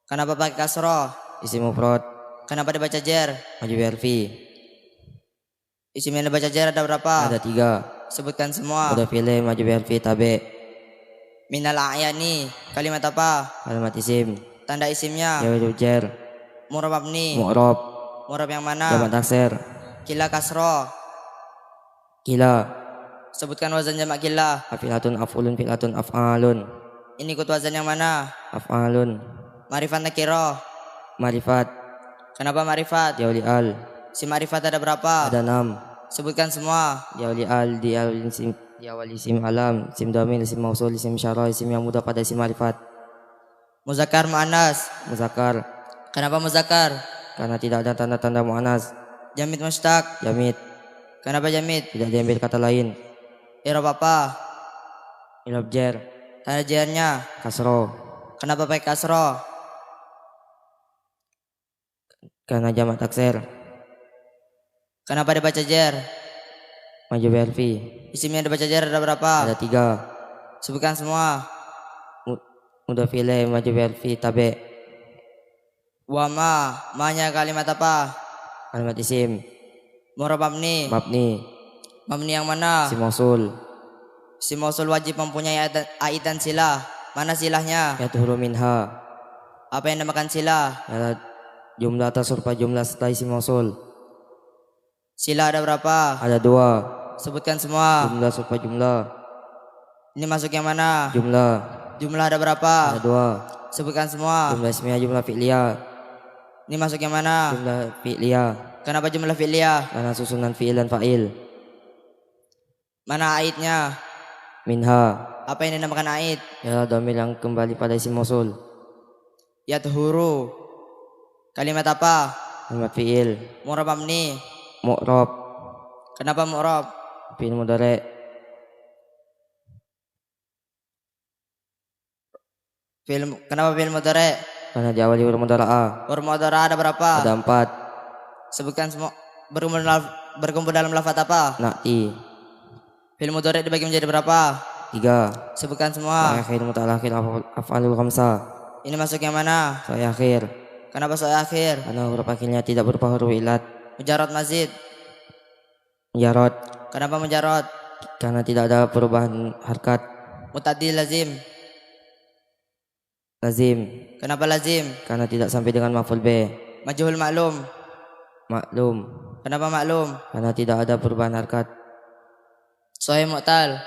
Speaker 1: Kenapa pakai kasroh?
Speaker 6: Isim mufrad.
Speaker 1: Kenapa dibaca jer?
Speaker 6: Maju berfi.
Speaker 1: Isim yang dibaca jer ada berapa?
Speaker 6: Ada 3.
Speaker 1: Sebutkan semua.
Speaker 6: Udah pilih maju berfi tabe.
Speaker 1: Minal a'yani. Kalimat apa?
Speaker 6: Kalimat isim.
Speaker 1: Tanda isimnya.
Speaker 6: Ya huruf jar.
Speaker 1: Mu'rab mabni.
Speaker 6: Mu'rab.
Speaker 1: Mu'rab yang
Speaker 6: Jamak
Speaker 1: mana?
Speaker 6: taksir.
Speaker 1: Kila kasroh.
Speaker 6: Kila.
Speaker 1: Sebutkan wazan jamak kila.
Speaker 6: Afilatun af'ulun filatun af'alun.
Speaker 1: Ini ikut wazan yang mana?
Speaker 6: Af'alun.
Speaker 1: Marifat nakiro.
Speaker 6: Marifat.
Speaker 1: Kenapa marifat?
Speaker 6: Jauli al.
Speaker 1: Si marifat ada berapa?
Speaker 6: Ada 6.
Speaker 1: Sebutkan semua.
Speaker 6: Jauli al di awal isim alam, isim domir, isim mausul, isim syarah, isim yang mudah pada isim marifat.
Speaker 1: Muzakkar muannas.
Speaker 6: Muzakkar.
Speaker 1: Kenapa muzakkar?
Speaker 6: Karena tidak ada tanda-tanda muannas.
Speaker 1: Jamid mustaq.
Speaker 6: Jamid.
Speaker 1: Kenapa jamid?
Speaker 6: Tidak diambil kata lain.
Speaker 1: I'rab apa?
Speaker 6: I'rab jar.
Speaker 1: Tanda jernya.
Speaker 6: Kasro.
Speaker 1: Kenapa pakai kasroh?
Speaker 6: Karena jamak taksir.
Speaker 1: Kenapa dibaca jer?
Speaker 6: Maju berfi.
Speaker 1: Isim yang dibaca jer ada berapa?
Speaker 6: Ada 3.
Speaker 1: Sebutkan semua.
Speaker 6: Mudah pilih maju berfi tabe.
Speaker 1: Wa ma-nya kalimat apa?
Speaker 6: Kalimat isim.
Speaker 1: Murab mabni.
Speaker 6: Mabni.
Speaker 1: Mabni yang mana?
Speaker 6: Isim mausul.
Speaker 1: Isim mausul wajib mempunyai aidan silah. Mana silahnya?
Speaker 6: Yathuru minha.
Speaker 1: Apa yang dinamakan silah?
Speaker 6: Adalah jumlah atas rupa jumlah setelah isim mausul.
Speaker 1: Silah ada berapa?
Speaker 6: Ada 2.
Speaker 1: Sebutkan semua.
Speaker 6: Jumlah serupa jumlah.
Speaker 1: Ini masuk yang mana?
Speaker 6: Jumlah.
Speaker 1: Jumlah ada berapa?
Speaker 6: Ada 2.
Speaker 1: Sebutkan semua.
Speaker 6: Jumlah ismiyah, jumlah fi'liyah.
Speaker 1: Ini masuk yang mana?
Speaker 6: Jumlah fi'liyah.
Speaker 1: Kenapa jumlah fi'liyah?
Speaker 6: Karena susunan fi'il dan fa'il.
Speaker 1: Mana aidnya?
Speaker 6: Minha.
Speaker 1: Apa yang dinamakan aid?
Speaker 6: Ialah dhamir yang kembali pada isim mausul.
Speaker 1: Yathuru. Kalimat apa?
Speaker 6: Kalimat fi'il.
Speaker 1: Murab mabni.
Speaker 6: Mu'rab.
Speaker 1: Kenapa mu'rab?
Speaker 6: Fi'il mudhari'.
Speaker 1: Kenapa fi'il mudhari'?
Speaker 6: Karena diawali huruf mudhara'ah.
Speaker 1: Huruf mudhari' ada berapa?
Speaker 6: Ada 4.
Speaker 1: Sebutkan semua. Berkumpul dalam lafaz apa?
Speaker 6: Na'ti.
Speaker 1: Fi'il mudhari' dibagi menjadi berapa?
Speaker 6: 3.
Speaker 1: Sebutkan semua.
Speaker 6: Akhir muta'alakhir af'alul khamsah.
Speaker 1: Ini masuk yang mana?
Speaker 6: Soal akhir.
Speaker 1: Kenapa soal akhir?
Speaker 6: Karena huruf akhirnya tidak berupa huruf ilat.
Speaker 1: Mujarrad mazid.
Speaker 6: Mujarrad.
Speaker 1: Kenapa mujarrad?
Speaker 6: Karena tidak ada perubahan harkat.
Speaker 1: Mutaddi lazim.
Speaker 6: Lazim.
Speaker 1: Kenapa lazim?
Speaker 6: Karena tidak sampai dengan maf'ul bih.
Speaker 1: Majhul maklum.
Speaker 6: Maklum.
Speaker 1: Kenapa maklum?
Speaker 6: Karena tidak ada perubahan harkat.
Speaker 1: Sahih mu'tal.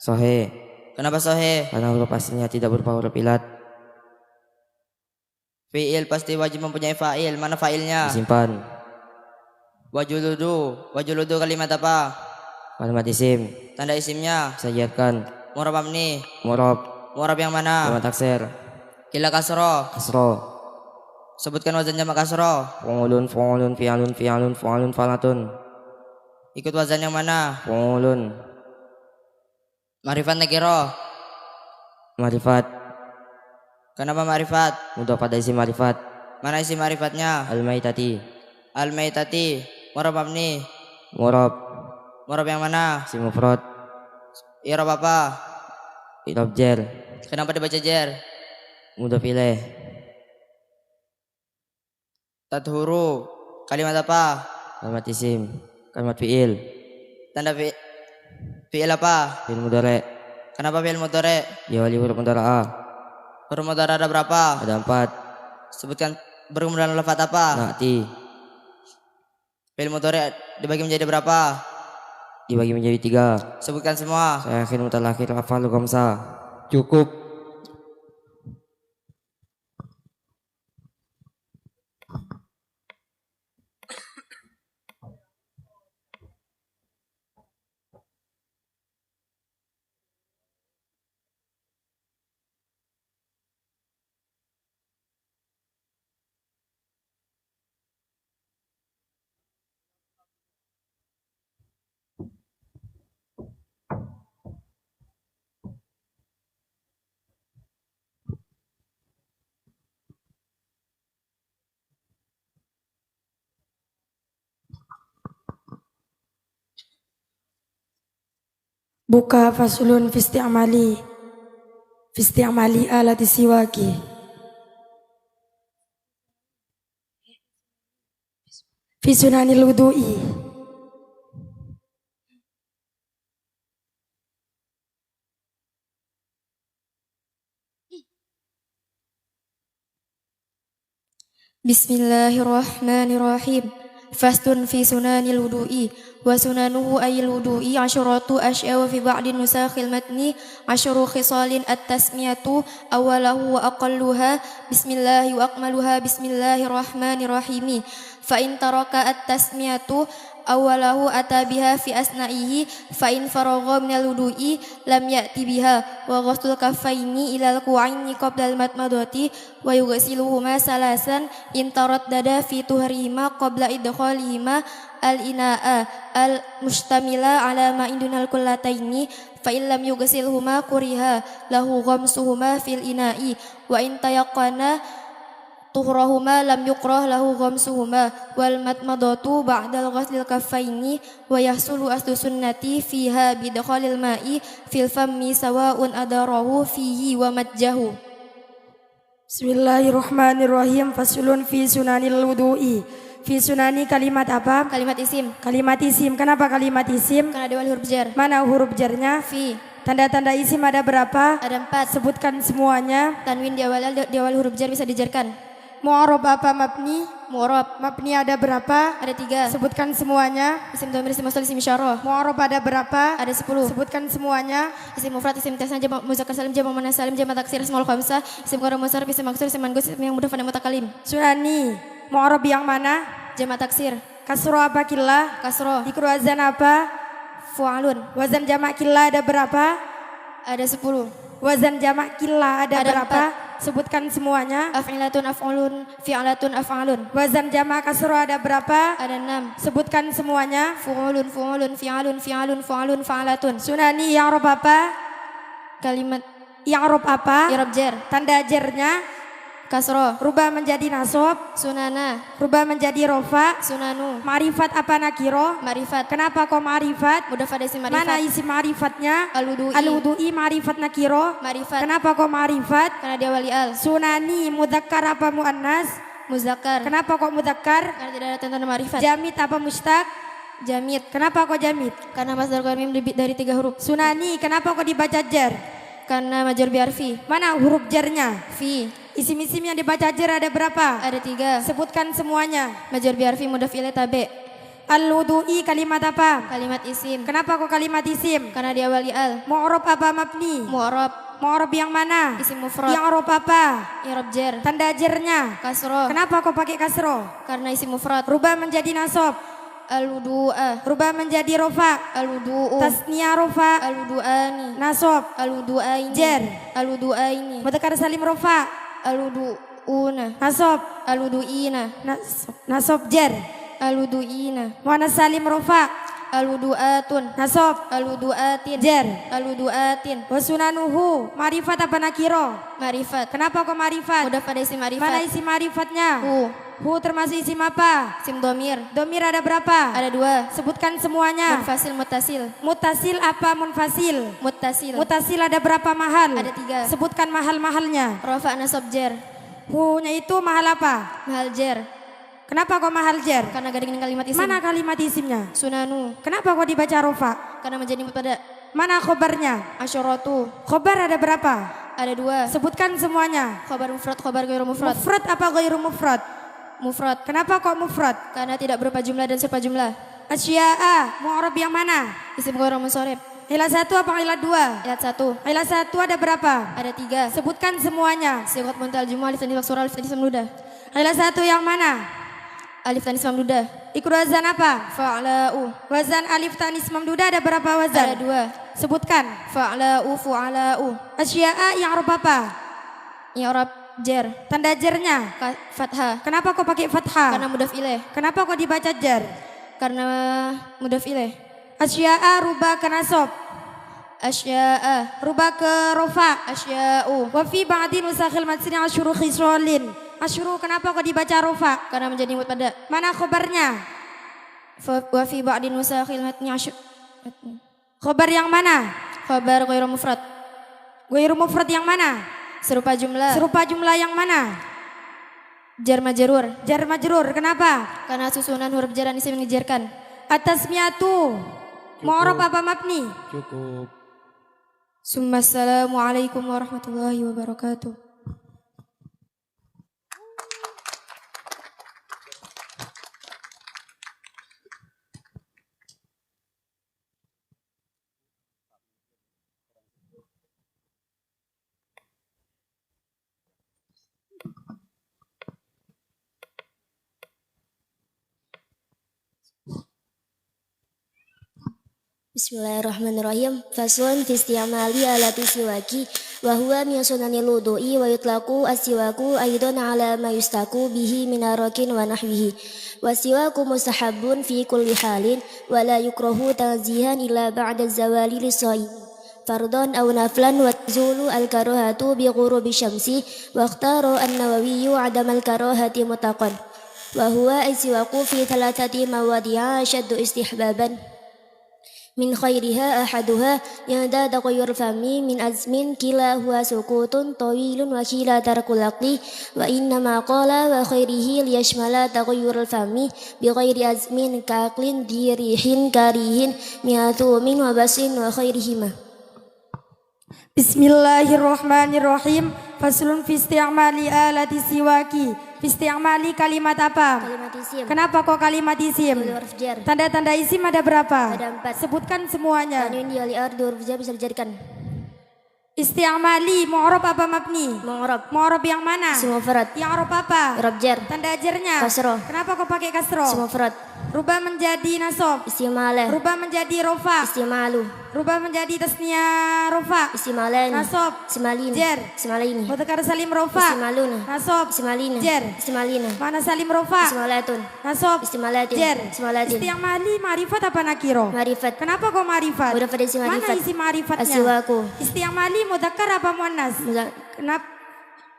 Speaker 6: Sahih.
Speaker 1: Kenapa sahih?
Speaker 6: Karena huruf aslinya tidak berupa huruf ilat.
Speaker 1: Fi'il pasti wajib mempunyai fa'il. Mana fa'ilnya?
Speaker 6: Disimpan.
Speaker 1: Wajuludu. Wajuludu kalimat apa?
Speaker 6: Kalimat isim.
Speaker 1: Tanda isimnya.
Speaker 6: Disajikan.
Speaker 1: Murab mabni.
Speaker 6: Mu'rab.
Speaker 1: Murab yang mana?
Speaker 6: Kalimat taksir.
Speaker 1: Ila kasro.
Speaker 6: Kasro.
Speaker 1: Sebutkan wazan jamak kasro.
Speaker 6: Fu'ulun, fu'ulun, fi'alun, fi'alun, fu'alun, falatun.
Speaker 1: Ikut wazan yang mana?
Speaker 6: Fu'ulun.
Speaker 1: Ma'rifat nakiro.
Speaker 6: Marifat.
Speaker 1: Kenapa ma'rifat?
Speaker 6: Mudah pada isim marifat.
Speaker 1: Mana isi ma'rifatnya?
Speaker 6: Al-maitati.
Speaker 1: Al-maitati. Murab mabni.
Speaker 6: Murab.
Speaker 1: Murab yang mana?
Speaker 6: Isim mufrad.
Speaker 1: I'rab apa?
Speaker 6: I'rab jar.
Speaker 1: Kenapa dibaca jar?
Speaker 6: Mudah pilih.
Speaker 1: Tathuru. Kalimat apa?
Speaker 6: Kalimat isim. Kalimat fi'il.
Speaker 1: Tanda fi'il apa?
Speaker 6: Fi'il mudhari'.
Speaker 1: Kenapa fi'il mudhari'?
Speaker 6: Diawali huruf mudhara'ah.
Speaker 1: Huruf mudhari' ada berapa?
Speaker 6: Ada 4.
Speaker 1: Sebutkan berkumpul dalam lafaz apa?
Speaker 6: Na'ti.
Speaker 1: Fi'il mudhari' dibagi menjadi berapa?
Speaker 6: Dibagi menjadi 3.
Speaker 1: Sebutkan semua.
Speaker 6: Saya akhir mutalakhir af'alul khamsah.
Speaker 2: Cukup.
Speaker 7: Buka fasulun fi isti'mali alati siwaki. Fi sunanil wudu'i. Bismillahirrahmanirrahim. Fastun fi sunanil wudu'i wa sunanuhu ayil wudu'i asyuratu asy'a wa fi ba'din nusakhil matni asyuru khisalin at-tasmiyatu awalahu wa aqalluha bismillahi wa akmaluha bismillahirrahmanirrahim. Fa in taraka at-tasmiyatu awalahu ata biha fi asna'ihi fa in faragha minal wudu'i lam ya'ti biha wa ghusl kaffaini ilal ku'aini qabla al-madmadati wa yughsiluhuma salasan in taraddada fi tuhrihima qabla idkhalihima al-ina'a al-mustamila ala ma'in dunal kullataini fa in lam yughsilhuma kuriha lahu ghamsuhuma fil ina'i wa in tayaqqana tuhrahuma lam yukrah lahu ghamsuhuma wal matmadatu ba'dal ghaslil kaffaini wa yahsulu aslu sunnati fiha bidkhalil ma'i fil fammi sawa'un adarahu fihi wa majjahu.
Speaker 8: Bismillahirrahmanirrahim. Faslun fi sunanil wudu'i. Fi sunani kalimat apa?
Speaker 7: Kalimat isim.
Speaker 8: Kalimat isim. Kenapa kalimat isim?
Speaker 7: Karena dia huruf jar.
Speaker 8: Mana huruf jarnya?
Speaker 7: Fi.
Speaker 8: Tanda-tanda isim ada berapa?
Speaker 7: Ada 4.
Speaker 8: Sebutkan semuanya.
Speaker 7: Tanwin di awal huruf jar bisa dijarkan.
Speaker 8: Mu'arab apa mabni?
Speaker 7: Mu'rab.
Speaker 8: Mabni ada berapa?
Speaker 7: Ada 3.
Speaker 8: Sebutkan semuanya.
Speaker 7: Isim dhamir, isim mausul, isim isyarah.
Speaker 8: Mu'arab ada berapa?
Speaker 7: Ada 10.
Speaker 8: Sebutkan semuanya.
Speaker 7: Isim mufrad, isim tasna, jamak muzakkar salim, jamak muannas salim, jamak taksir, ismul khamsah, isim qara musarraf, isim maksur, isim manqus, isim yang mudhaf dan mutakalim.
Speaker 8: Sunani. Mu'arab yang mana?
Speaker 7: Jamak taksir,
Speaker 8: Kasro apa killah?
Speaker 7: kasroh,
Speaker 8: Dikru wazan apa?
Speaker 7: fu'alun.
Speaker 8: Wazan jamak killah ada berapa?
Speaker 7: Ada 10.
Speaker 8: Wazan jamak killah ada
Speaker 7: Ada
Speaker 8: berapa? Sebutkan semuanya.
Speaker 7: Af'ilatun, af'ulun, fi'alatun, af'alun.
Speaker 8: Wazan jamak kasro ada berapa?
Speaker 7: Ada 6.
Speaker 8: Sebutkan semuanya.
Speaker 7: Fu'ulun, fu'ulun, fi'alun, fi'alun, fu'alun, fa'alatun.
Speaker 8: Sunani i'rab apa?
Speaker 7: Kalimat
Speaker 8: I'rab apa?
Speaker 7: i'rab jar,
Speaker 8: Tanda jarnya
Speaker 7: kasroh,
Speaker 8: rubah menjadi nasab,
Speaker 7: sunana,
Speaker 8: rubah menjadi rofa.
Speaker 7: sunanu,
Speaker 8: Ma'rifat apa nakiro?
Speaker 7: ma'rifat.
Speaker 8: Kenapa kok ma'rifat?
Speaker 7: Mudhaf ada isim
Speaker 8: Mana
Speaker 7: ma'rifat.
Speaker 8: isi ma'rifatnya?
Speaker 7: Al-wudu'i.
Speaker 8: Al-wudu'i ma'rifat nakiro.
Speaker 7: Ma'rifat.
Speaker 8: Kenapa kok ma'rifat?
Speaker 7: Karena dia wali al.
Speaker 8: Sunani mudzakkar apa muannas?
Speaker 7: Muzakkar.
Speaker 8: Kenapa kok mudzakkar?
Speaker 7: Karena tidak ada tanda ma'rifat.
Speaker 8: Jamid apa mustaq?
Speaker 7: Jamid.
Speaker 8: Kenapa kok jamid?
Speaker 7: Karena masdar qadim dari 3 huruf.
Speaker 8: Sunani kenapa kok dibaca jar?
Speaker 7: Karena majrur bi harfi.
Speaker 8: Mana huruf jarnya?
Speaker 7: Fi.
Speaker 8: Isim-isim yang dibaca jar ada berapa?
Speaker 7: Ada 3.
Speaker 8: Sebutkan semuanya.
Speaker 7: Majrur bi harfi mudhaf ilaih tabi'.
Speaker 8: Al-wudu'i kalimat apa?
Speaker 7: Kalimat isim.
Speaker 8: Kenapa kok kalimat isim?
Speaker 7: Karena dia wali al.
Speaker 8: Mu'rab apa mabni?
Speaker 7: Mu'rab.
Speaker 8: Mu'rab yang mana?
Speaker 7: Isim mufrad.
Speaker 8: I'rab apa?
Speaker 7: I'rab jar.
Speaker 8: Tanda jarnya.
Speaker 7: Kasroh.
Speaker 8: Kenapa kok pakai kasro?
Speaker 7: Karena isim mufrad.
Speaker 8: Rubah menjadi nasab.
Speaker 7: Al-wudu'a.
Speaker 8: Rubah menjadi rofa.
Speaker 7: Al-wudu'u.
Speaker 8: Tasniah rofa.
Speaker 7: Al-wudu'ani.
Speaker 8: Nasab.
Speaker 7: Al-wudu'aini.
Speaker 8: Jar.
Speaker 7: Al-wudu'aini.
Speaker 8: Mudzakkar salim rofa.
Speaker 7: Al-wudu'una.
Speaker 8: Nasab.
Speaker 7: Al-wudu'ina.
Speaker 8: Nasab jar.
Speaker 7: Al-wudu'ina.
Speaker 8: Muannas salim rofa.
Speaker 7: Al-wudu'atun.
Speaker 8: Nasab.
Speaker 7: Al-wudu'atin.
Speaker 8: Jar.
Speaker 7: Al-wudu'atin.
Speaker 8: Wasunanuhu. Ma'rifat apa nakiro?
Speaker 7: Ma'rifat.
Speaker 8: Kenapa kok ma'rifat?
Speaker 7: Mudah pada isim
Speaker 8: Mana
Speaker 7: ma'rifat.
Speaker 8: isi ma'rifatnya?
Speaker 7: Hu.
Speaker 8: Hu termasuk isim apa?
Speaker 7: Isim domir.
Speaker 8: Domir ada berapa?
Speaker 7: Ada 2.
Speaker 8: Sebutkan semuanya.
Speaker 7: Munfasil, mutasil.
Speaker 8: Mutasil apa munfasil?
Speaker 7: Mutasil.
Speaker 8: Mutasil ada berapa mahal?
Speaker 7: Ada 3.
Speaker 8: Sebutkan mahal-mahalnya.
Speaker 7: Rafa nasab jar.
Speaker 8: Hu-nya itu mahal apa?
Speaker 7: Mahal jar.
Speaker 8: Kenapa kok mahal jar?
Speaker 7: Karena gading kalimat isim.
Speaker 8: Mana kalimat isimnya?
Speaker 7: Sunanu.
Speaker 8: Kenapa kok dibaca rofa?
Speaker 7: Karena menjadi mubtada.
Speaker 8: Mana khobarnya?
Speaker 7: Asyaratu.
Speaker 8: Khobar ada berapa?
Speaker 7: Ada 2.
Speaker 8: Sebutkan semuanya.
Speaker 7: Khabar mufrad, khabar ghairu mufrad.
Speaker 8: Mufrad apa ghairu mufrad?
Speaker 7: Mufrad.
Speaker 8: Kenapa kok mufrad?
Speaker 7: Karena tidak berupa jumlah dan serupa jumlah.
Speaker 8: Asya'a, mu'rab yang mana?
Speaker 7: Isim ghairu munsharif.
Speaker 8: Ilah 1 apa ilah 2?
Speaker 7: Ayat 1.
Speaker 8: Ilah 1 ada berapa?
Speaker 7: Ada 3.
Speaker 8: Sebutkan semuanya.
Speaker 7: Sigat muntal jumuh, alif tanis maksur, alif tanis mamdudah.
Speaker 8: Ilah 1 yang mana?
Speaker 7: Alif tanis mamdudah.
Speaker 8: Ikut wazan apa?
Speaker 7: Fa'la'u.
Speaker 8: Wazan alif tanis mamdudah ada berapa
Speaker 7: Ada
Speaker 8: wazan?
Speaker 7: 2.
Speaker 8: Sebutkan.
Speaker 7: Fa'la'u, fu'ala'u.
Speaker 8: Asya'a yang huruf apa?
Speaker 7: I'rab jar.
Speaker 8: Tanda jarnya.
Speaker 7: Fathah.
Speaker 8: Kenapa kok pakai fathah?
Speaker 7: Karena mudhaf ilaih.
Speaker 8: Kenapa kok dibaca jar?
Speaker 7: Karena mudhaf ilaih.
Speaker 8: Asya'a rubah ke nasab.
Speaker 7: Asya'a.
Speaker 8: Rubah ke rofa.
Speaker 7: Asya'u.
Speaker 8: Wa fi ba'di nusakhil matsini asyuru khisalin. Asyuru kenapa kok dibaca rofa?
Speaker 7: Karena menjadi mubtada.
Speaker 8: Mana khobarnya?
Speaker 7: Wa fi ba'di nusakhil matni
Speaker 8: Khobar yang mana?
Speaker 7: khabar ghairu mufrad.
Speaker 8: Ghairu mufrad yang mana?
Speaker 7: Serupa jumlah.
Speaker 8: Serupa jumlah yang mana?
Speaker 7: Jar majrur.
Speaker 8: Jar majrur. Kenapa?
Speaker 7: Karena susunan huruf jar dan isim mengejarkan.
Speaker 8: Atasmiyatu. Mu'rab apa mabni?
Speaker 2: Cukup.
Speaker 7: Assalamualaikum warahmatullahi wabarakatuh.
Speaker 3: Bismillahirrahmanirrahim. Faslun fi istimali alati siwaki wa huwa min sunanil wudu'i wa yutlaqu as-siwaku aidan ala ma yustaku bihi min arakin wa nahwihi. Wa siwaku mustahabbun fi kulli halin wa la yukrahu tanzihan illa ba'da zawali lis-shaim. Fardhan aw naflan wa tazulu al-karahatu bi ghurubi syamsi wa ikhtara an-Nawawi 'adama al-karahati mutlaqan. Wa huwa as-siwaku fi thalathati mawadi'a ashaddu istihbaban. من خيرها أحدها يندى تغير الفم من أزم كلا هو سكوت طويل وكلا ترك العقل وإنما قال وخيره ليشمل تغير الفم بغير أزم كعقل ذي ريح كريه من ثوم وبس وخيرهما.
Speaker 8: Bismillahirrahmanirrahim. Faslun fi isti'mali alati siwaki. Fi isti'mali kalimat apa?
Speaker 3: Kalimat isim.
Speaker 8: Kenapa kok kalimat isim?
Speaker 3: Huruf jar.
Speaker 8: Tanda-tanda isim ada berapa?
Speaker 3: Ada 4.
Speaker 8: Sebutkan semuanya.
Speaker 3: Tanwin ya li'ar huruf jar bisa dijadikan.
Speaker 8: Isti'mali mu'rab apa mabni?
Speaker 3: Mu'rab.
Speaker 8: Mu'rab yang mana?
Speaker 3: Isim mufrad.
Speaker 8: Yang arab apa?
Speaker 3: Huruf jar.
Speaker 8: Tanda ajarnya?
Speaker 3: Kasroh.
Speaker 8: Kenapa kok pakai kasroh?
Speaker 3: Isim mufrad.
Speaker 8: Rubah menjadi nasab.
Speaker 3: Istimalah.
Speaker 8: Rubah menjadi rofa.
Speaker 3: Istimalu.
Speaker 8: Rubah menjadi tasniah rofa.
Speaker 3: Istimalani.
Speaker 8: Nasab.
Speaker 3: Istimalin.
Speaker 8: Jar.
Speaker 3: Istimalini.
Speaker 8: Mudzakkar salim rofa.
Speaker 3: Istimaluna.
Speaker 8: Nasab.
Speaker 3: Istimalina.
Speaker 8: Jar.
Speaker 3: Istimalina.
Speaker 8: Mana salim rofa?
Speaker 3: Istimalatun.
Speaker 8: Nasab.
Speaker 3: Istimalatin.
Speaker 8: Jar.
Speaker 3: Istimalatin.
Speaker 8: Isti'mali ma'rifat apa nakiro?
Speaker 3: Marifat.
Speaker 8: Kenapa kok ma'rifat?
Speaker 3: Udah pada isi
Speaker 8: Mana
Speaker 3: marifat.
Speaker 8: isi ma'rifatnya?
Speaker 3: Asiwaku.
Speaker 8: Isti'mali mudzakkar apa muannas? Kenapa?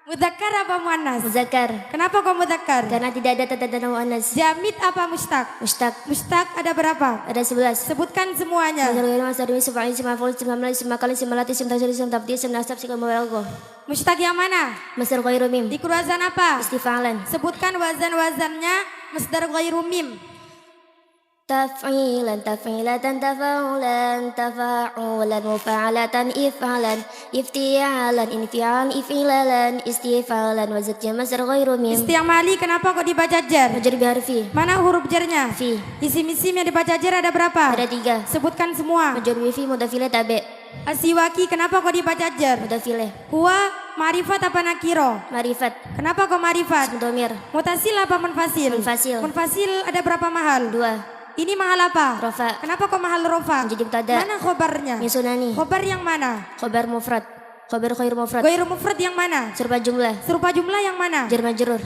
Speaker 8: Mudzakkar apa muannas?
Speaker 3: Muzakkar.
Speaker 8: Kenapa kok mudzakkar?
Speaker 3: Karena tidak ada tanda-tanda muannas.
Speaker 8: Jamid apa mustaq?
Speaker 3: Mustaq.
Speaker 8: Mustaq ada berapa?
Speaker 3: Ada 11.
Speaker 8: Sebutkan semuanya. Mustaq yang mana?
Speaker 3: Masdar ghairu mim.
Speaker 8: Dikru wazan apa?
Speaker 3: Istifalan.
Speaker 8: Sebutkan wazan-wazannya masdar ghairu mim.
Speaker 3: Taf'ilan, taf'ilatan, tafa'ulan, tafa'ulan, mufa'alatan, if'alan, ifti'alan, infi'alan, if'ilalan, istifalan, wazatnya masdar ghairu mim.
Speaker 8: Isti'mali kenapa kok dibaca jar?
Speaker 3: Majar biharfi.
Speaker 8: Mana huruf jarnya?
Speaker 3: Fi.
Speaker 8: Isim-isim yang dibaca jar ada berapa?
Speaker 3: Ada 3.
Speaker 8: Sebutkan semua.
Speaker 3: Majar bifi mudafile tabe.
Speaker 8: Asiwaki kenapa kok dibaca jar?
Speaker 3: Mudafile.
Speaker 8: Huwa ma'rifat apa nakiro?
Speaker 3: Marifat.
Speaker 8: Kenapa kok ma'rifat?
Speaker 3: Mudomir.
Speaker 8: Mutasil apa munfasil?
Speaker 3: Munfasil.
Speaker 8: Munfasil ada berapa mahal?
Speaker 3: 2.
Speaker 8: Ini mahal apa?
Speaker 3: Rofa.
Speaker 8: Kenapa kok mahal rofa?
Speaker 3: Menjadi mubtada.
Speaker 8: Mana khobarnya?
Speaker 3: Min sunani.
Speaker 8: Khobar yang mana?
Speaker 3: Khobar mufrad. Khobar khair mufrad.
Speaker 8: Ghairu mufrad yang mana?
Speaker 3: Serupa jumlah.
Speaker 8: Serupa jumlah yang mana?
Speaker 3: Jar majrur.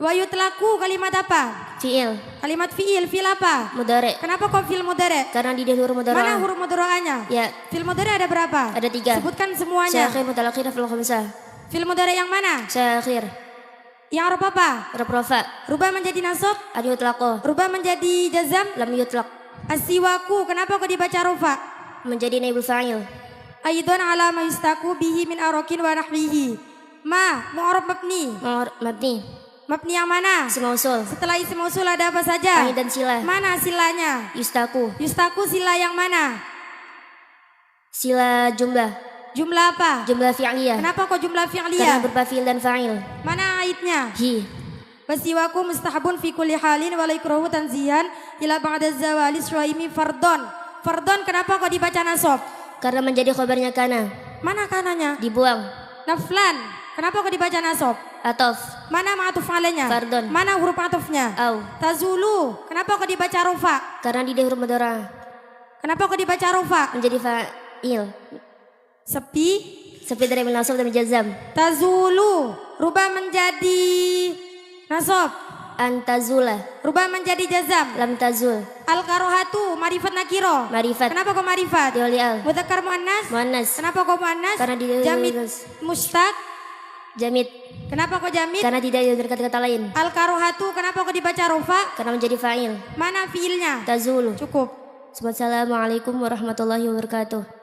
Speaker 8: Wa yutlaku kalimat apa?
Speaker 3: Fi'il.
Speaker 8: Kalimat fi'il apa?
Speaker 3: Mudhari.
Speaker 8: Kenapa kok fi'il mudhari?
Speaker 3: Karena di huruf mudhari.
Speaker 8: Mana huruf mudhari'anya?
Speaker 3: Ya.
Speaker 8: Fi'il mudhari ada berapa?
Speaker 3: Ada 3.
Speaker 8: Sebutkan semuanya.
Speaker 3: Syakhir mutalakhir fil khamsah.
Speaker 8: Fi'il mudhari yang mana?
Speaker 3: Syakhir.
Speaker 8: Yang arab apa?
Speaker 3: Huruf rafa.
Speaker 8: Rubah menjadi nasab,
Speaker 3: An yutlaqo.
Speaker 8: rubah menjadi jazam.
Speaker 3: Lam yutlaq.
Speaker 8: Asiwaku kenapa kok dibaca rofa?
Speaker 3: Menjadi naibul fa'il.
Speaker 8: Aidan ala ma yustaku bihi min arokin wa nahwihi. Ma mu'arab mabni.
Speaker 3: Mabni.
Speaker 8: Mabni yang mana?
Speaker 3: Isim mausul.
Speaker 8: Setelah isim mausul ada apa saja?
Speaker 3: Fa'il dan sila.
Speaker 8: Mana silanya?
Speaker 3: Yustaku.
Speaker 8: Yustaku sila yang mana?
Speaker 3: Sila jumlah.
Speaker 8: Jumlah apa?
Speaker 3: Jumlah fi'liyah.
Speaker 8: Kenapa kok jumlah
Speaker 3: Karena
Speaker 8: fi'liyah?
Speaker 3: berupa fi'il dan fa'il.
Speaker 8: Mana aitnya?
Speaker 3: Hi.
Speaker 8: Wasiwaku mustahabun fi kulli halin wa la ikrahu tanzihan ila ba'da zawali syuaimi fardon. Fardon kenapa kok dibaca nasab?
Speaker 3: Karena menjadi khabarnya kana.
Speaker 8: Mana kananya?
Speaker 3: Dibuang.
Speaker 8: Naflan. Kenapa kok dibaca nasab?
Speaker 3: Atof.
Speaker 8: Mana ma'atuf alainya?
Speaker 3: Fardon.
Speaker 8: Mana huruf atufnya?
Speaker 3: Au.
Speaker 8: Tazulu. Kenapa kok dibaca rofa?
Speaker 3: Karena di huruf mudhari.
Speaker 8: Kenapa kok dibaca rofa?
Speaker 3: Menjadi fa'il.
Speaker 8: Sepi.
Speaker 3: Seperti dari nasab dan jazam.
Speaker 8: Tazulu. Rubah menjadi nasab.
Speaker 3: Antazula.
Speaker 8: Rubah menjadi jazam.
Speaker 3: Lam tazul.
Speaker 8: Al-karohatu. Marifat nakiro.
Speaker 3: Marifat.
Speaker 8: Kenapa kok marifat?
Speaker 3: Dioli al.
Speaker 8: Mudzakkar muannas.
Speaker 3: Muannas.
Speaker 8: Kenapa kok muannas?
Speaker 3: Karena di
Speaker 8: Jamid mustaq.
Speaker 3: Jamid.
Speaker 8: Kenapa kok jamid?
Speaker 3: Karena tidak ada kata-kata lain.
Speaker 8: Al-karohatu. Kenapa kok dibaca rofa?
Speaker 3: Karena menjadi fa'il.
Speaker 8: Mana fiilnya?
Speaker 3: Tazulu.
Speaker 8: Cukup.
Speaker 3: Assalamualaikum warahmatullahi wabarakatuh.